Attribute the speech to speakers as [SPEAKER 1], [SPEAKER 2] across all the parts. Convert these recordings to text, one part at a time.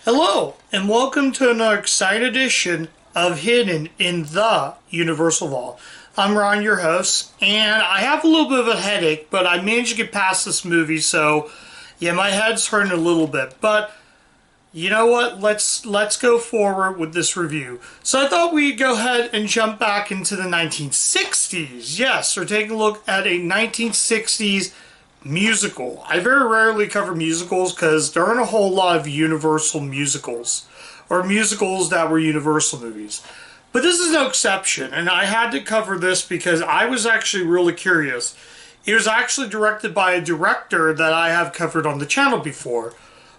[SPEAKER 1] Hello, and welcome to another exciting edition of Hidden in the Universal Vault. I'm Ron, your host, and I have a little bit of a headache, but I managed to get past this movie, so yeah, my head's hurting a little bit. But you know what? Let's go forward with this review. So I thought we'd go ahead and jump back into the 1960s. Yes, we're taking a look at a 1960s musical. I very rarely cover musicals because there aren't a whole lot of Universal musicals or musicals that were Universal movies. But this is no exception, and I had to cover this because I was actually really curious. It was actually directed by a director that I have covered on the channel before.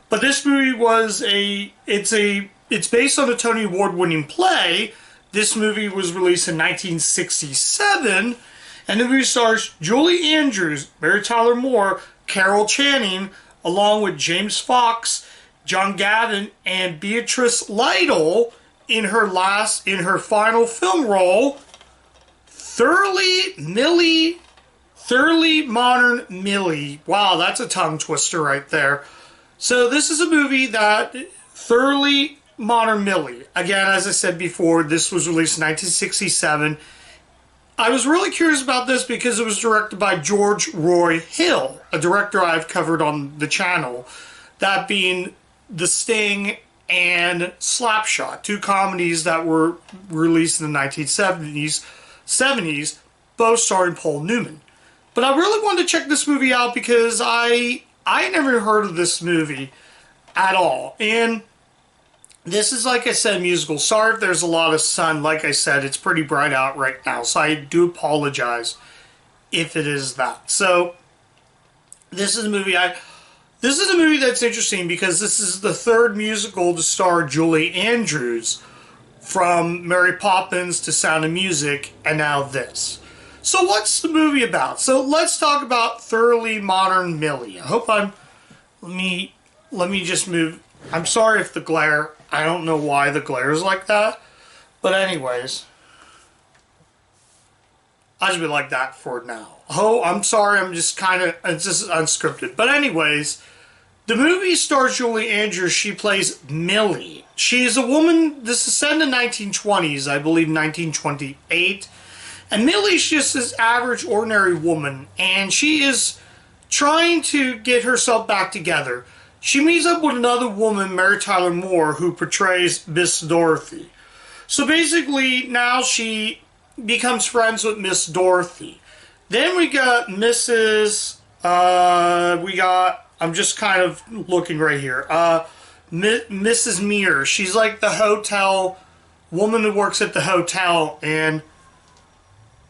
[SPEAKER 1] But this movie was it's based on a Tony Award winning play. This movie was released in 1967. And the movie stars Julie Andrews, Mary Tyler Moore, Carol Channing, along with James Fox, John Gavin, and Beatrice Lytle in her final film role, Thoroughly Modern Mille. Wow, that's a tongue twister right there. So this is a movie that Thoroughly Modern Mille. Again, as I said before, this was released in 1967. I was really curious about this because it was directed by George Roy Hill, a director I've covered on the channel, that being The Sting and Slapshot, two comedies that were released in the 1970s, both starring Paul Newman. But I really wanted to check this movie out because I never heard of this movie at all. And this is, like I said, musical. Sorry if there's a lot of sun. Like I said, it's pretty bright out right now, so I do apologize if it is that. So, this is a movie that's interesting because this is the third musical to star Julie Andrews, from Mary Poppins to Sound of Music, and now this. So, what's the movie about? So, let's talk about Thoroughly Modern Mille. I hope let me just move. I'm sorry if the glare. I don't know why the glare is like that. But anyways, I'll just be like that for now. Oh, I'm sorry. It's just unscripted. But anyways, the movie stars Julie Andrews. She plays Mille. She's a woman. This is set in the 1920s, I believe 1928. And Millie's just this average, ordinary woman. And she is trying to get herself back together. She meets up with another woman, Mary Tyler Moore, who portrays Miss Dorothy. So basically, now she becomes friends with Miss Dorothy. Then we got I'm just kind of looking right here. Mrs. Meir. She's like the hotel woman who works at the hotel, and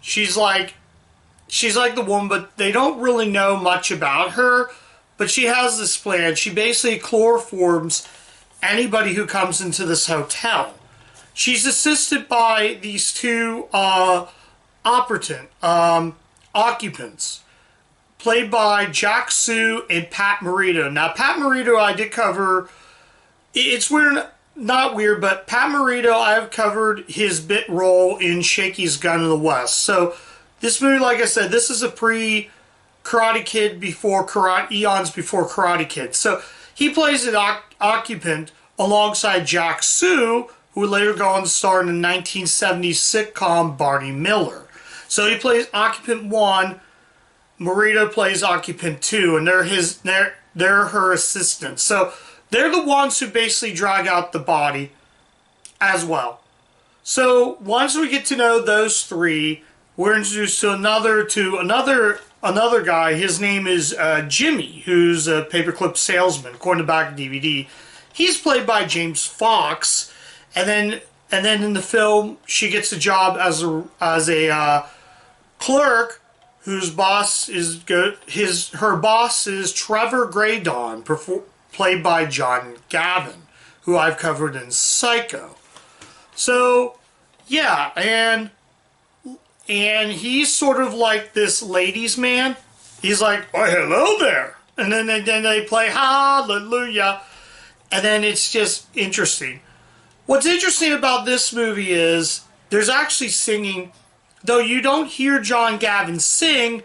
[SPEAKER 1] she's like the woman, but they don't really know much about her. But she has this plan. She basically chloroforms anybody who comes into this hotel. She's assisted by these two occupants, played by Jack Sue and Pat Morita. Now, Pat Morita I did cover. It's weird, not weird, but Pat Morita, I've covered his bit role in Shakey's Gun in the West. So this movie, like I said, this is a Karate Kid eons before Karate Kid. So he plays an occupant alongside Jack Sue, who would later go on to star in the 1970s sitcom Barney Miller. So he plays occupant 1, Morita plays occupant 2, and they're her assistants. So they're the ones who basically drag out the body as well. So once we get to know those three, we're introduced to another guy. His name is Jimmy, who's a paperclip salesman, according to back DVD. He's played by James Fox, and then in the film, she gets a job as a clerk, whose boss is good. Her boss is Trevor Graydon, played by John Gavin, who I've covered in Psycho. So yeah, and he's sort of like this ladies' man. He's like, oh, hello there. And then they play Hallelujah. And then it's just interesting. What's interesting about this movie is there's actually singing, though you don't hear John Gavin sing,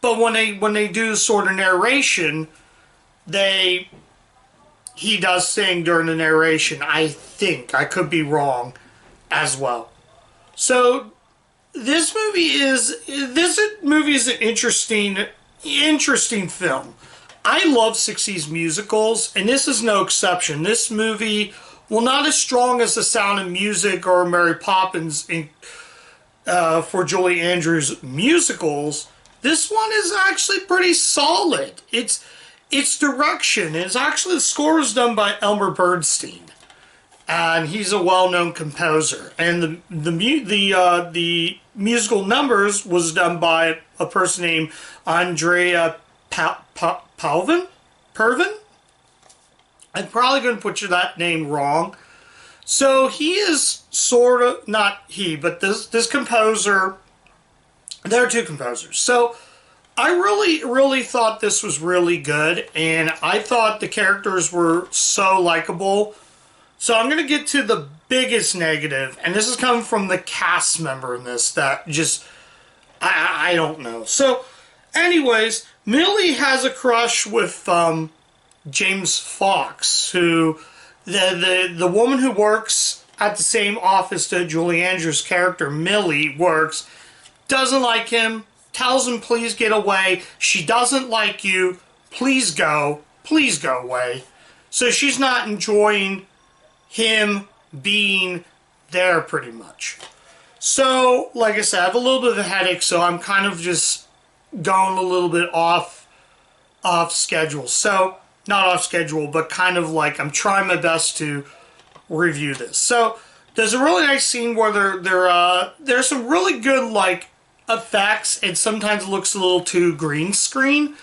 [SPEAKER 1] but when they do sort of narration, he does sing during the narration. I think. I could be wrong as well. So this movie is an interesting film. I love 60s musicals, and this is no exception. This movie, well, not as strong as The Sound of Music or Mary Poppins for Julie Andrews musicals, this one is actually pretty solid. Its direction is actually, the score is done by Elmer Bernstein, and he's a well-known composer. And the musical numbers was done by a person named Andrea Pervin. I'm probably going to put that name wrong. So he is sort of, not he, but this composer, there are two composers. So I really thought this was really good, and I thought the characters were so likable. So I'm going to get to the biggest negative, and this is coming from the cast member in this that just, I don't know. So anyways, Mille has a crush with James Fox, who the woman who works at the same office that Julie Andrews' character Mille works, doesn't like him, tells him please get away. She doesn't like you. Please go away. So she's not enjoying him being there pretty much. So, like I said, I have a little bit of a headache, so I'm kind of just going a little bit off schedule. So, not off schedule, but kind of like I'm trying my best to review this. So, there's a really nice scene where there's some really good like effects, and sometimes it looks a little too green screen.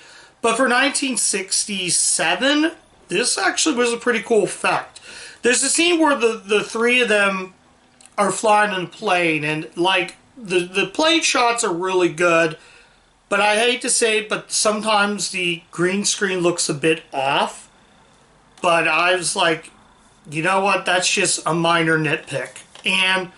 [SPEAKER 1] But for 1967, this actually was a pretty cool effect. There's a scene where the three of them are flying in a plane, and like the plane shots are really good, but I hate to say it, but sometimes the green screen looks a bit off. But I was like, you know what, that's just a minor nitpick. And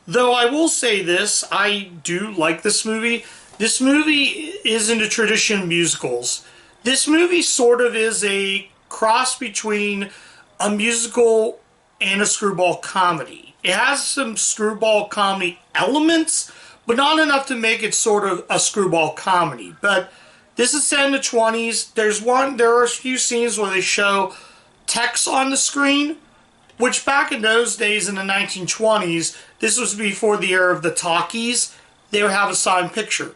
[SPEAKER 1] though I will say this, I do like this movie. This movie isn't a tradition of musicals. This movie sort of is a cross between a musical and a screwball comedy. It has some screwball comedy elements, but not enough to make it sort of a screwball comedy. But this is set in the 20s. There are a few scenes where they show text on the screen, which back in those days in the 1920s, this was before the era of the talkies. They would have a signed picture.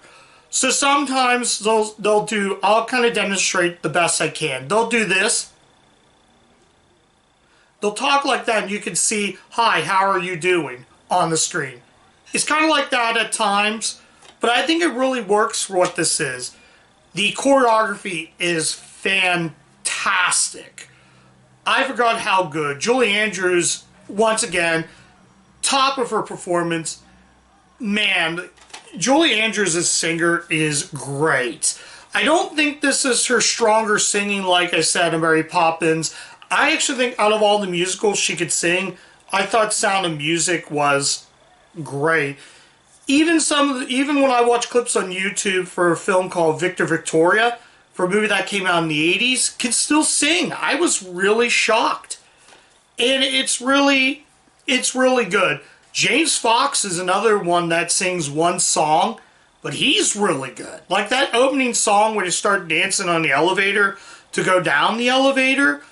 [SPEAKER 1] So sometimes they'll do, I'll kind of demonstrate the best I can. They'll do this. They'll talk like that, and you can see, hi, how are you doing, on the screen. It's kind of like that at times, but I think it really works for what this is. The choreography is fantastic. I forgot how good. Julie Andrews, once again, top of her performance. Man, Julie Andrews as singer is great. I don't think this is her stronger singing, like I said, in Mary Poppins. I actually think out of all the musicals she could sing, I thought Sound of Music was great. Even when I watch clips on YouTube for a film called Victor Victoria, for a movie that came out in the 80s, can still sing. I was really shocked. And it's really good. James Fox is another one that sings one song, but he's really good. Like that opening song where they start dancing on the elevator to go down the elevator.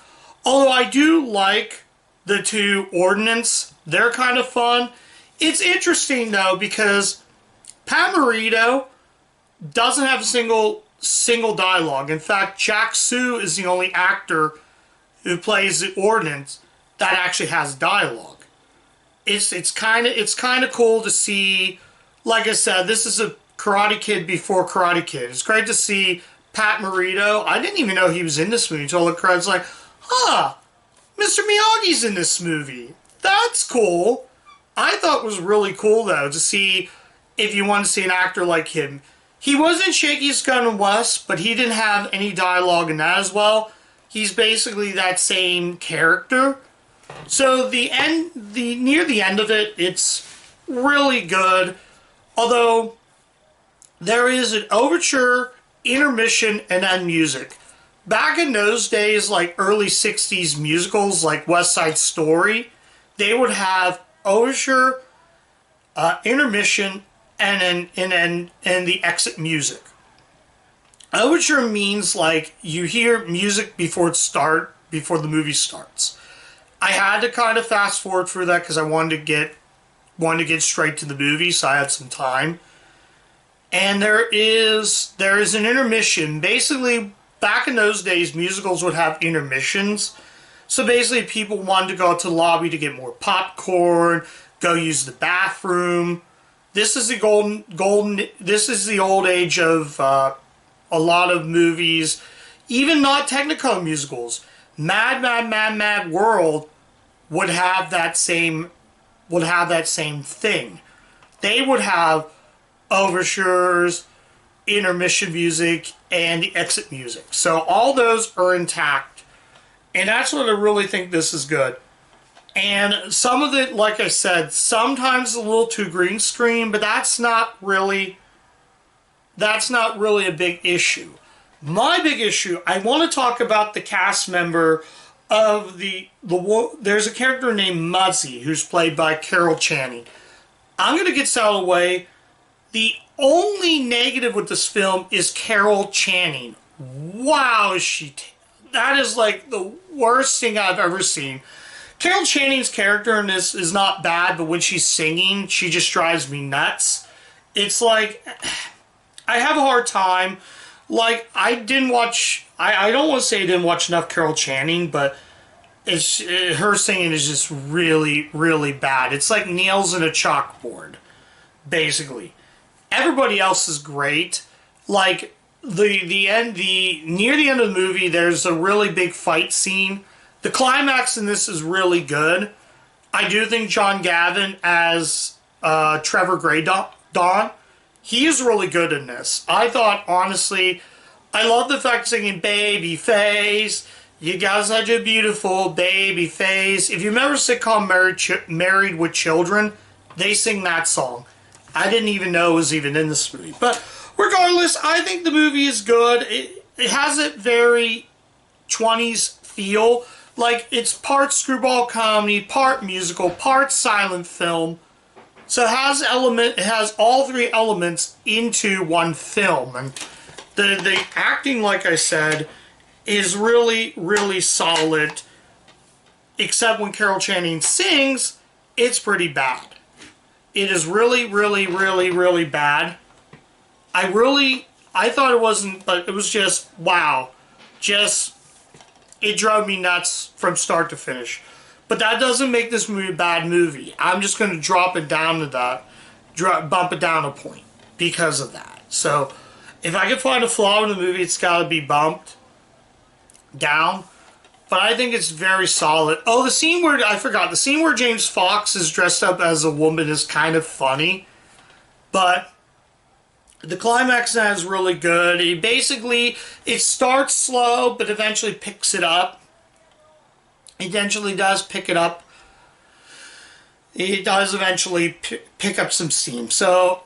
[SPEAKER 1] Although I do like the two Ordnance. They're kind of fun. It's interesting, though, because Pat Morita doesn't have a single dialogue. In fact, Jack Sue is the only actor who plays the Ordnance that actually has dialogue. It's kind of cool to see. Like I said, this is a Karate Kid before Karate Kid. It's great to see Pat Morita. I didn't even know he was in this movie until the credits. Like, Mr. Miyagi's in this movie. That's cool. I thought it was really cool, though, to see if you want to see an actor like him. He was in Shakey's Gun and West, but he didn't have any dialogue in that as well. He's basically that same character. So near the end of it, it's really good. Although there is an overture, intermission, and then music. back in those days, like early 60s musicals like West Side Story, they would have overture, intermission, and the exit music. Overture means like you hear music before the movie starts. I had to kind of fast forward for that because I wanted to get straight to the movie, so I had some time. And there is an intermission. Basically, back in those days, musicals would have intermissions. So basically, people wanted to go out to the lobby to get more popcorn, go use the bathroom. This is the This is the old age of a lot of movies, even not Technicolor musicals. Mad World would have that same thing. They would have overtures, intermission music, and the exit music. So all those are intact. And that's what I really think this is good. And some of it, like I said, sometimes a little too green screen, but that's not really a big issue. My big issue, I want to talk about the cast member of there's a character named Muzzy who's played by Carol Channing. I'm going to get this out of the way. The only negative with this film is Carol Channing. Wow, that is like the worst thing I've ever seen. Carol Channing's character in this is not bad, but when she's singing, she just drives me nuts. It's like, I have a hard time. Like, I don't want to say I didn't watch enough Carol Channing, but her singing is just really, really bad. It's like nails in a chalkboard, basically. Everybody else is great. Like, near the end of the movie, there's a really big fight scene. The climax in this is really good. I do think John Gavin as Trevor Graydon, he is really good in this. I thought, honestly, I love the fact singing Baby Face. You got such a beautiful baby face. If you remember sitcom Married with Children, they sing that song. I didn't even know it was even in this movie. But regardless, I think the movie is good. It has a very 20s feel. Like, it's part screwball comedy, part musical, part silent film. So it has all three elements into one film. And the acting, like I said, is really, really solid. Except when Carol Channing sings, it's pretty bad. It is really, really, really, really bad. I thought it wasn't, but it was just, wow. It drove me nuts from start to finish. But that doesn't make this movie a bad movie. I'm just going to drop it down to that, bump it down a point because of that. So, if I can find a flaw in the movie, it's got to be bumped down. But I think it's very solid. Oh, the scene where James Fox is dressed up as a woman is kind of funny. But the climax now is really good. It starts slow, but eventually picks it up. Eventually does pick it up. It does eventually pick up some steam. So,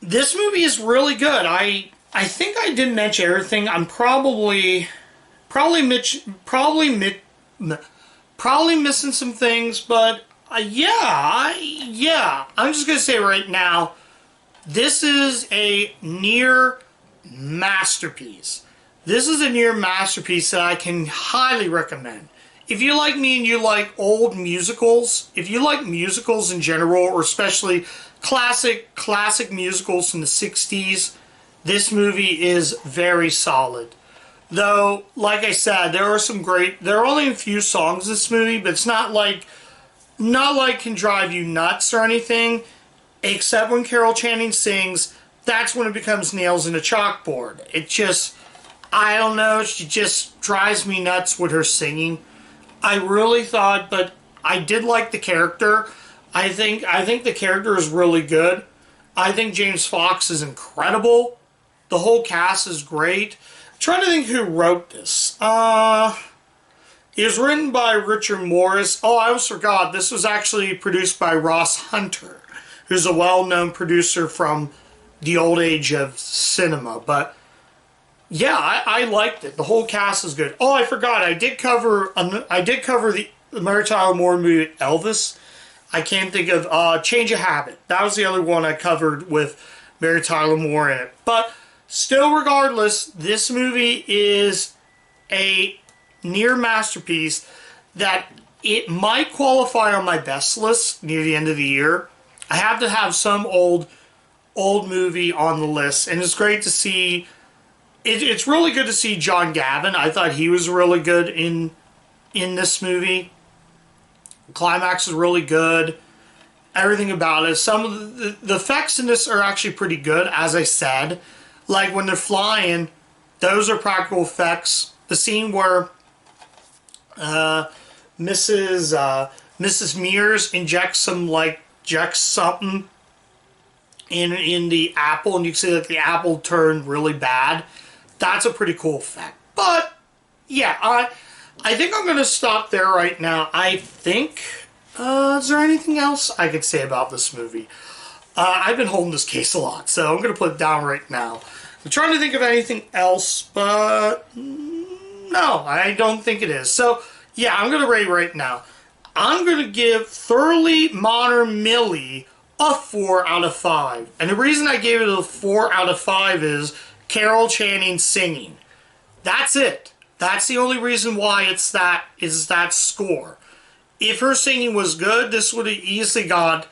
[SPEAKER 1] this movie is really good. I think I didn't mention everything. I'm probably missing some things, but yeah. I'm just gonna say right now, this is a near masterpiece. This is a near masterpiece that I can highly recommend. If you like me and you like old musicals, if you like musicals in general, or especially classic musicals from the 60s, this movie is very solid. Though, like I said, there are only a few songs in this movie, but it's not like can drive you nuts or anything, except when Carol Channing sings, that's when it becomes nails in a chalkboard. It just, I don't know, she just drives me nuts with her singing. I really thought, but I did like the character. I think the character is really good. I think James Fox is incredible. The whole cast is great. I'm trying to think who wrote this. It was written by Richard Morris. Oh, I almost forgot. This was actually produced by Ross Hunter, who's a well-known producer from the old age of cinema. But yeah, I liked it. The whole cast is good. Oh, I forgot. I did cover the Mary Tyler Moore movie Elvis. I can't think of Change of Habit. That was the other one I covered with Mary Tyler Moore in it. But still, regardless, this movie is a near masterpiece that it might qualify on my best list near the end of the year. I have to have some old movie on the list, and it's great to see. It's really good to see John Gavin. I thought he was really good in this movie. The climax is really good. Everything about it. Some of the effects in this are actually pretty good, as I said. Like when they're flying, those are practical effects. The scene where Mrs. Mears injects something in the apple, and you can see that the apple turned really bad. That's a pretty cool effect. But yeah, I think I'm going to stop there right now. I think, is there anything else I could say about this movie? I've been holding this case a lot, so I'm going to put it down right now. I'm trying to think of anything else, but no, I don't think it is. So yeah, I'm going to rate right now. I'm going to give Thoroughly Modern Millie a 4 out of 5. And the reason I gave it a 4 out of 5 is Carol Channing singing. That's it. That's the only reason why it's that score. If her singing was good, this would have easily got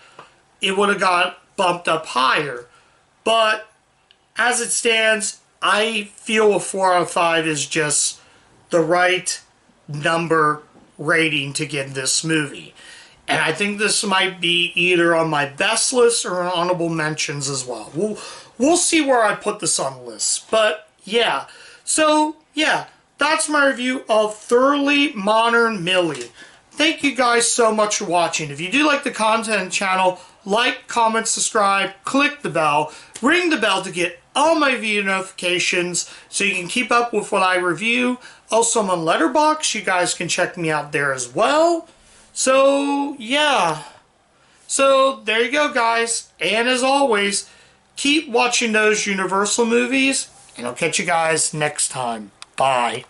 [SPEAKER 1] bumped up higher. But as it stands, I feel a 4 out of 5 is just the right number rating to give this movie. And I think this might be either on my best list or honorable mentions as well. We'll see where I put this on the list. But yeah. So yeah, that's my review of Thoroughly Modern Millie. Thank you guys so much for watching. If you do like the content on the channel, like, comment, subscribe, click the bell, ring the bell to get all my video notifications so you can keep up with what I review. Also, I'm on Letterboxd. You guys can check me out there as well. So, yeah. So, there you go, guys. And as always, keep watching those Universal movies, and I'll catch you guys next time. Bye.